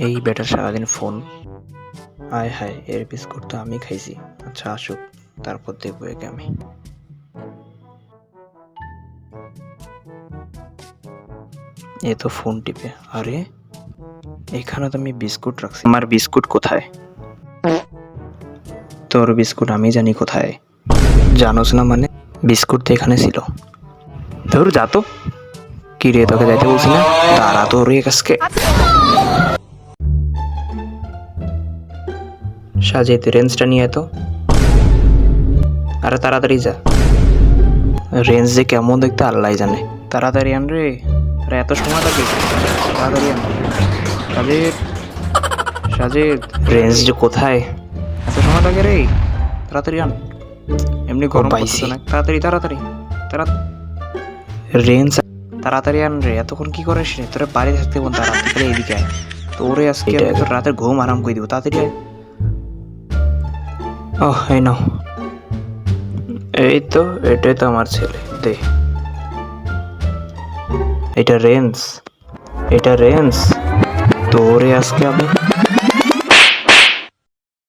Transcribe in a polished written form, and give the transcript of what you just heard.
এই বেটার সারাদিন ফোন। আয় হায়, এর বিস্কুট তো আমি খাইছি। আচ্ছা আসুক, তারপর দেখবো একে আমি। এ তো ফোন টিপে। আরে এখানে তো আমি বিস্কুট রাখছি, আমার বিস্কুট কোথায়? তোর বিস্কুট আমি জানি কোথায়। জানোস না মানে? বিস্কুট তো এখানে ছিল। ধর যা তো। কি রে, তোকে যাইতে বলছি না? দাঁড়া তো রে আজকে। সাজে তুই রেঞ্জটা নিয়ে আয় তো। আরে তাড়াতাড়ি যা। রেঞ্জ যে কেমন দেখতে আল্লাহ জানে। তাড়াতাড়ি আন রে। আরে এত সময় লাগে? তাড়াতাড়ি আন। সাজেদ, সাজেদ, রেঞ্জ যে কোথায়? এত সময় লাগে রে? তাড়াতাড়ি আন। এমনি গরম করতেছে না, তাড়াতাড়ি তাড়াতাড়ি তাড়া রেঞ্জ তাড়াতাড়ি আন রে। এতক্ষণ কি করিস রে? তোরা বাড়ি থাকতে বল, তাড়াতাড়ি এদিকে আয়। তোরে আজকে আমি তোর রাতের ঘুম আরাম করে দিব। তাড়াতাড়ি আয়। ওহ এই নাও। এই তো, এটাই তো আমার ছেলে। দে। এটা রেঞ্জ, এটা রেঞ্জ। তোরে আজকে আমি